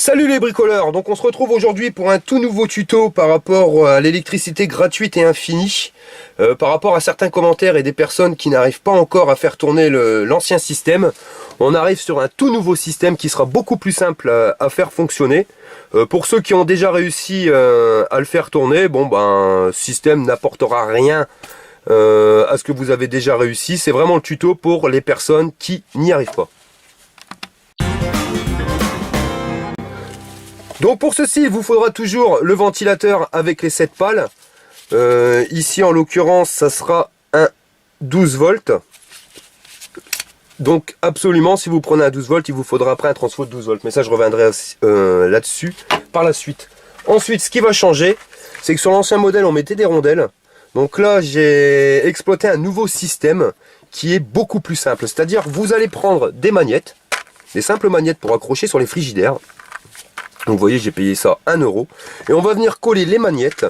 Salut les bricoleurs, donc on se retrouve aujourd'hui pour un tout nouveau tuto par rapport à l'électricité gratuite et infinie, par rapport à certains commentaires et des personnes qui n'arrivent pas encore à faire tourner l'ancien système. On arrive sur un tout nouveau système qui sera beaucoup plus simple à faire fonctionner. Pour ceux qui ont déjà réussi à le faire tourner, bon ben, système n'apportera rien à ce que vous avez déjà réussi. C'est vraiment le tuto pour les personnes qui n'y arrivent pas. Donc pour ceci, il vous faudra toujours le ventilateur avec les 7 pales. Ici en l'occurrence, ça sera un 12 volts. Donc absolument, si vous prenez un 12 volts, il vous faudra après un transfo de 12 volts. Mais ça, je reviendrai là-dessus par la suite. Ensuite, ce qui va changer, c'est que sur l'ancien modèle, on mettait des rondelles. Donc là, j'ai exploité un nouveau système qui est beaucoup plus simple. C'est-à-dire, vous allez prendre des magnettes, des simples magnettes pour accrocher sur les frigidaires. Donc vous voyez, j'ai payé ça 1 €. Et on va venir coller les magnettes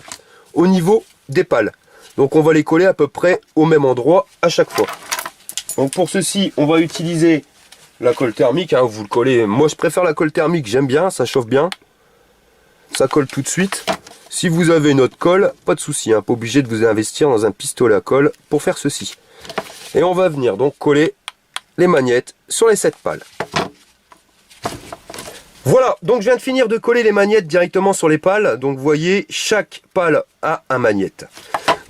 au niveau des pales. Donc on va les coller à peu près au même endroit à chaque fois. Donc pour ceci, on va utiliser la colle thermique. Hein, vous le collez. Moi je préfère la colle thermique, j'aime bien, ça chauffe bien. Ça colle tout de suite. Si vous avez une autre colle, pas de souci, hein, pas obligé de vous investir dans un pistolet à colle pour faire ceci. Et on va venir donc coller les magnettes sur les 7 pales. Voilà, donc je viens de finir de coller les magnettes directement sur les pales. Donc vous voyez, chaque pale a un magnète.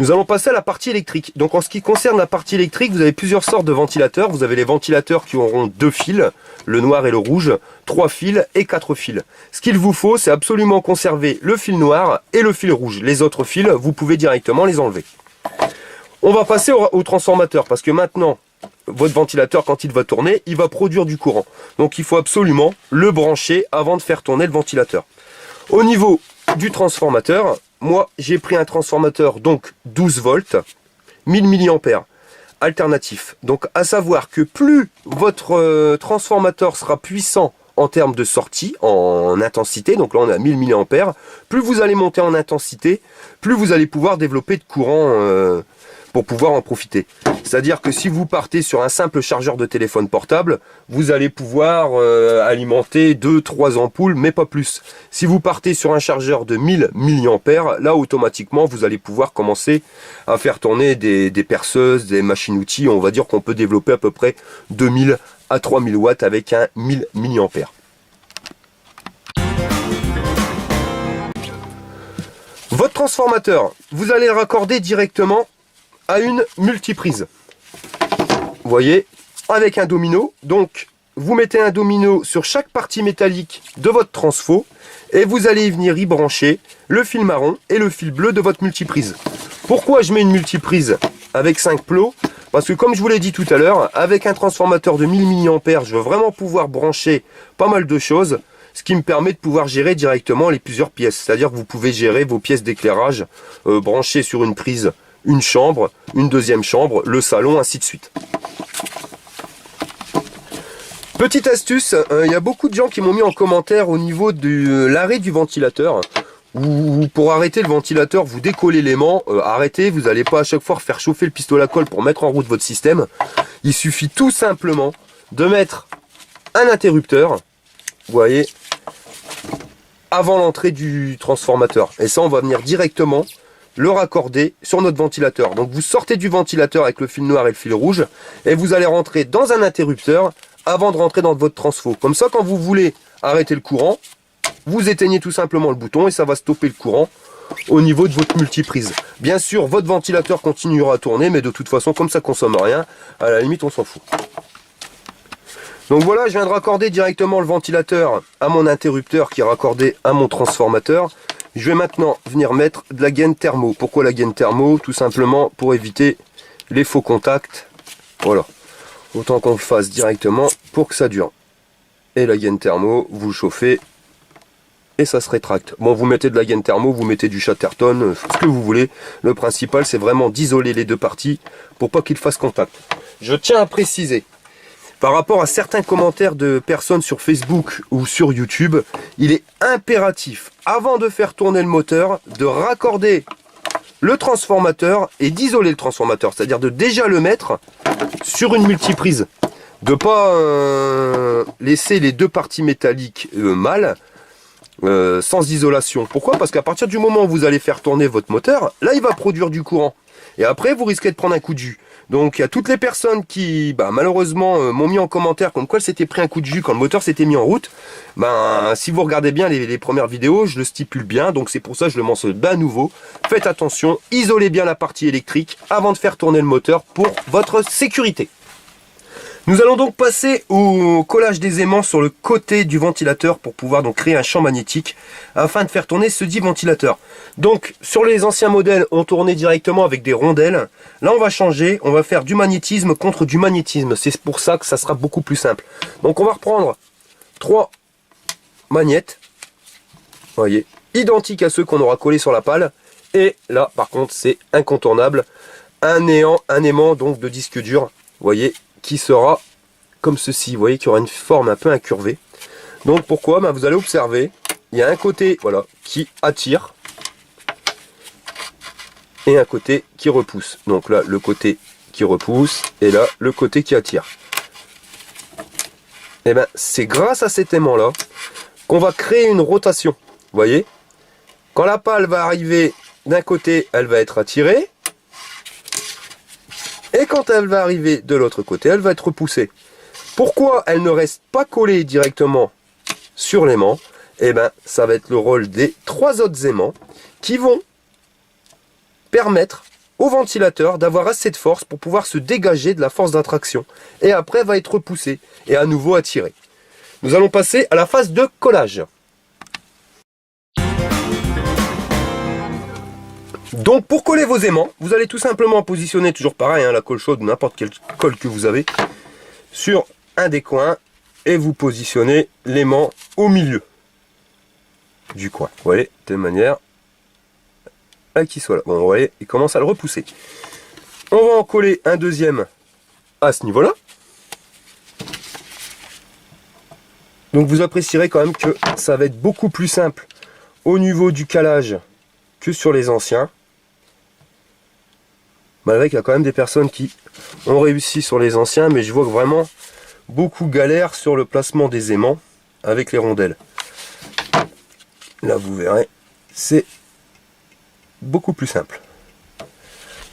Nous allons passer à la partie électrique. Donc en ce qui concerne la partie électrique, vous avez plusieurs sortes de ventilateurs. Vous avez les ventilateurs qui auront 2 fils, le noir et le rouge, 3 fils et 4 fils. Ce qu'il vous faut, c'est absolument conserver le fil noir et le fil rouge. Les autres fils, vous pouvez directement les enlever. On va passer au transformateur parce que maintenant, votre ventilateur, quand il va tourner, il va produire du courant. Donc il faut absolument le brancher avant de faire tourner le ventilateur. Au niveau du transformateur, moi j'ai pris un transformateur donc 12 volts, 1000 mAh, alternatif. Donc à savoir que plus votre transformateur sera puissant en termes de sortie, en intensité, donc là on a 1000 mAh, plus vous allez monter en intensité, plus vous allez pouvoir développer de courant pour pouvoir en profiter. C'est-à-dire que si vous partez sur un simple chargeur de téléphone portable, vous allez pouvoir alimenter 2-3 ampoules, mais pas plus. Si vous partez sur un chargeur de 1000 mAh, là automatiquement vous allez pouvoir commencer à faire tourner des perceuses, des machines-outils. On va dire qu'on peut développer à peu près 2000 à 3000 watts avec un 1000 mAh. Votre transformateur, vous allez le raccorder directement à une multiprise. Vous voyez, avec un domino. Donc, vous mettez un domino sur chaque partie métallique de votre transfo et vous allez venir y brancher le fil marron et le fil bleu de votre multiprise. Pourquoi je mets une multiprise avec 5 plots? Parce que comme je vous l'ai dit tout à l'heure, avec un transformateur de 1000 mAh, je veux vraiment pouvoir brancher pas mal de choses, ce qui me permet de pouvoir gérer directement les plusieurs pièces. C'est-à-dire que vous pouvez gérer vos pièces d'éclairage branchées sur une prise, une chambre, une deuxième chambre, le salon, ainsi de suite. Petite astuce, il y a beaucoup de gens qui m'ont mis en commentaire au niveau de l'arrêt du ventilateur. Ou pour arrêter le ventilateur, vous décollez l'aimant, arrêtez, vous n'allez pas à chaque fois faire chauffer le pistolet à colle pour mettre en route votre système. Il suffit tout simplement de mettre un interrupteur, vous voyez, avant l'entrée du transformateur. Et ça, on va venir directement le raccorder sur notre ventilateur. Donc vous sortez du ventilateur avec le fil noir et le fil rouge et vous allez rentrer dans un interrupteur avant de rentrer dans votre transfo. Comme ça, quand vous voulez arrêter le courant, vous éteignez tout simplement le bouton et ça va stopper le courant au niveau de votre multiprise. Bien sûr, votre ventilateur continuera à tourner, mais de toute façon, comme ça consomme rien, à la limite, on s'en fout. Donc voilà, je viens de raccorder directement le ventilateur à mon interrupteur qui est raccordé à mon transformateur. Je vais maintenant venir mettre de la gaine thermo. Pourquoi la gaine thermo? Tout simplement pour éviter les faux contacts. Voilà. Autant qu'on le fasse directement pour que ça dure. Et la gaine thermo, vous le chauffez et ça se rétracte. Bon, vous mettez de la gaine thermo, vous mettez du Chatterton, ce que vous voulez. Le principal, c'est vraiment d'isoler les deux parties pour pas qu'ils fassent contact. Je tiens à préciser, par rapport à certains commentaires de personnes sur Facebook ou sur YouTube, il est impératif, avant de faire tourner le moteur, de raccorder le transformateur et d'isoler le transformateur. C'est-à-dire de déjà le mettre sur une multiprise. De ne pas laisser les deux parties métalliques mal. sans isolation. Pourquoi? Parce qu'à partir du moment où vous allez faire tourner votre moteur, là il va produire du courant. Et après vous risquez de prendre un coup de jus. Donc il y a toutes les personnes qui malheureusement m'ont mis en commentaire comme quoi s'était pris un coup de jus quand le moteur s'était mis en route. Si vous regardez bien les premières vidéos, je le stipule bien, donc c'est pour ça que je le mentionne à nouveau. Faites attention, isolez bien la partie électrique avant de faire tourner le moteur pour votre sécurité. Nous allons donc passer au collage des aimants sur le côté du ventilateur pour pouvoir donc créer un champ magnétique afin de faire tourner ce dit ventilateur. Donc sur les anciens modèles, on tournait directement avec des rondelles. Là on va changer, on va faire du magnétisme contre du magnétisme. C'est pour ça que ça sera beaucoup plus simple. Donc on va reprendre 3 magnettes, voyez, identiques à ceux qu'on aura collés sur la pale. Et là par contre c'est incontournable, un aimant donc de disque dur, voyez, qui sera comme ceci, vous voyez, qui aura une forme un peu incurvée. Donc pourquoi? Vous allez observer, il y a un côté voilà qui attire et un côté qui repousse. Donc là le côté qui repousse et là le côté qui attire. Et c'est grâce à cet aimant là qu'on va créer une rotation. Vous voyez, quand la pale va arriver d'un côté, elle va être attirée. Et quand elle va arriver de l'autre côté, elle va être repoussée. Pourquoi elle ne reste pas collée directement sur l'aimant? Ça va être le rôle des 3 autres aimants qui vont permettre au ventilateur d'avoir assez de force pour pouvoir se dégager de la force d'attraction. Et après, va être repoussé et à nouveau attiré. Nous allons passer à la phase de collage. Donc pour coller vos aimants, vous allez tout simplement positionner, toujours pareil, la colle chaude, n'importe quelle colle que vous avez, sur un des coins et vous positionnez l'aimant au milieu du coin. Vous voyez, de telle manière qu'il soit là. Bon, vous voyez, il commence à le repousser. On va en coller un deuxième à ce niveau-là. Donc vous apprécierez quand même que ça va être beaucoup plus simple au niveau du calage que sur les anciens. Malgré qu'il y a quand même des personnes qui ont réussi sur les anciens, mais je vois que vraiment beaucoup galèrent sur le placement des aimants avec les rondelles. Là vous verrez, c'est beaucoup plus simple.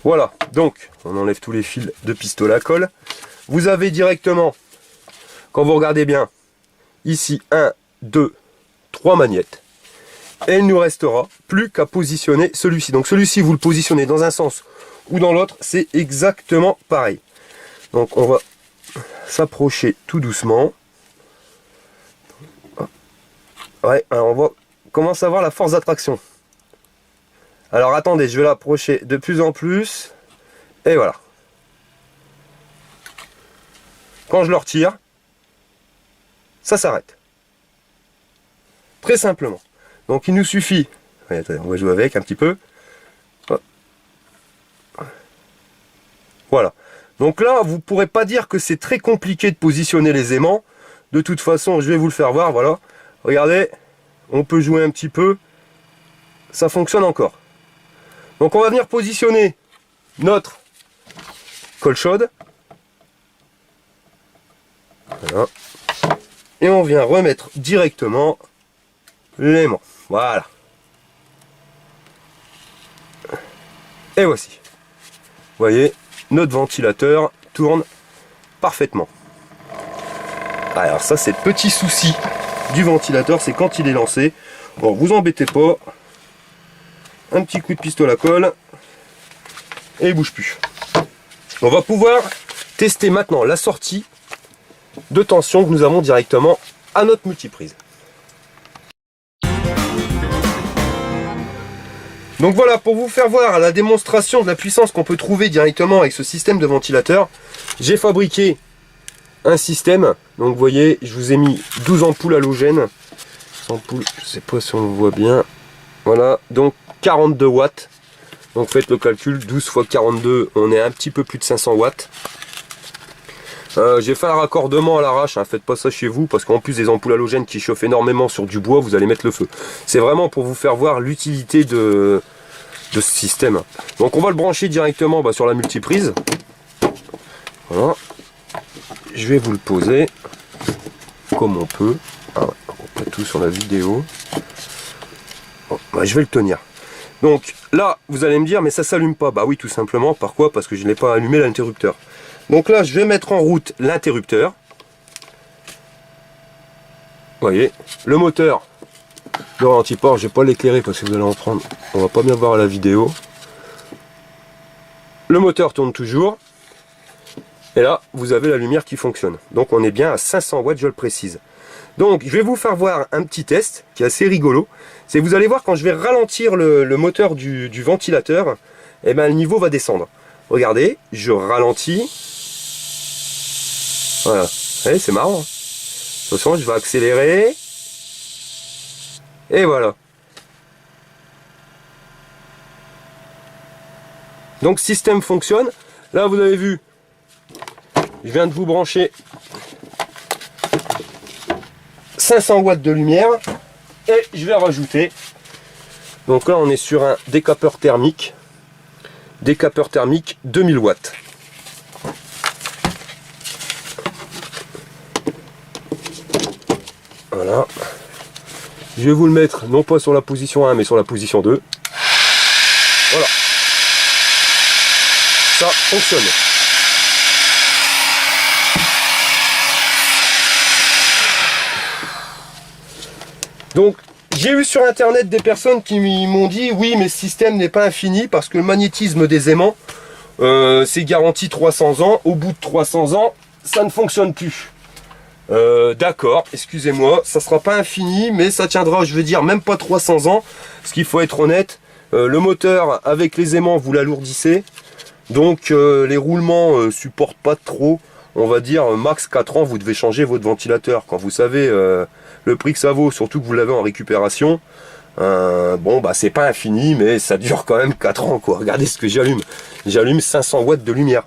Voilà, donc on enlève tous les fils de pistolet à colle. Vous avez directement, quand vous regardez bien, ici 1, 2, 3 magnettes. Et il ne nous restera plus qu'à positionner celui-ci. Donc celui-ci, vous le positionnez dans un sens ou dans l'autre, c'est exactement pareil. Donc on va s'approcher tout doucement. Ouais, alors on va commencer à voir la force d'attraction. Alors attendez, je vais l'approcher de plus en plus. Et voilà. Quand je le retire, ça s'arrête. Très simplement. Donc il nous suffit, attendez, on va jouer avec un petit peu. Voilà. Donc là, vous ne pourrez pas dire que c'est très compliqué de positionner les aimants. De toute façon, je vais vous le faire voir. Voilà. Regardez, on peut jouer un petit peu. Ça fonctionne encore. Donc on va venir positionner notre colle chaude. Voilà. Et on vient remettre directement l'aimant. Voilà. Et voici. Vous voyez, notre ventilateur tourne parfaitement. Alors ça, c'est le petit souci du ventilateur, c'est quand il est lancé. Bon, vous embêtez pas. Un petit coup de pistolet à colle. Et il bouge plus. On va pouvoir tester maintenant la sortie de tension que nous avons directement à notre multiprise. Donc voilà, pour vous faire voir la démonstration de la puissance qu'on peut trouver directement avec ce système de ventilateur, j'ai fabriqué un système. Donc vous voyez, je vous ai mis 12 ampoules halogènes. Ampoules, je sais pas si on le voit bien. Voilà, donc 42 watts. Donc faites le calcul, 12 fois 42, on est un petit peu plus de 500 watts. J'ai fait un raccordement à l'arrache, faites pas ça chez vous, parce qu'en plus des ampoules halogènes qui chauffent énormément sur du bois, vous allez mettre le feu. C'est vraiment pour vous faire voir l'utilité de ce système. Donc on va le brancher directement sur la multiprise. Voilà. Je vais vous le poser comme on peut. Ah ouais, on voit tout sur la vidéo. Ouais, je vais le tenir. Donc là, vous allez me dire, mais ça s'allume pas. Bah oui, tout simplement. Pourquoi? Parce que je n'ai pas allumé l'interrupteur. Donc là, je vais mettre en route l'interrupteur. Vous voyez, le moteur de ralenti-port, je vais pas l'éclairer parce que vous allez en prendre. On va pas bien voir à la vidéo. Le moteur tourne toujours. Et là, vous avez la lumière qui fonctionne. Donc on est bien à 500 watts, je le précise. Donc je vais vous faire voir un petit test qui est assez rigolo. C'est que vous allez voir quand je vais ralentir le moteur du ventilateur, et ben, le niveau va descendre. Regardez, je ralentis. Voilà, c'est marrant. De toute façon, je vais accélérer. Et voilà. Donc système fonctionne. Là vous avez vu, je viens de vous brancher 500 watts de lumière. Et je vais rajouter. Donc là on est sur un décapeur thermique. Décapeur thermique 2000 watts. Voilà. Je vais vous le mettre non pas sur la position 1 mais sur la position 2. Voilà. Ça fonctionne. Donc j'ai eu sur internet des personnes qui m'ont dit oui mais ce système n'est pas infini parce que le magnétisme des aimants c'est garanti 300 ans. Au bout de 300 ans ça ne fonctionne plus. D'accord, excusez-moi, ça sera pas infini, mais ça tiendra, je veux dire, même pas 300 ans, parce qu'il faut être honnête, le moteur avec les aimants vous l'alourdissez, donc les roulements supportent pas trop, on va dire max 4 ans vous devez changer votre ventilateur, quand vous savez le prix que ça vaut, surtout que vous l'avez en récupération, bon bah c'est pas infini, mais ça dure quand même 4 ans quoi. Regardez ce que j'allume 500 watts de lumière.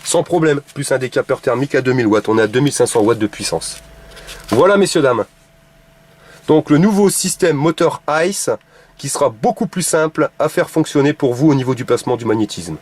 Sans problème, plus un décapeur thermique à 2000 watts, on est à 2500 watts de puissance. Voilà messieurs dames. Donc le nouveau système moteur ICE qui sera beaucoup plus simple à faire fonctionner pour vous au niveau du placement du magnétisme.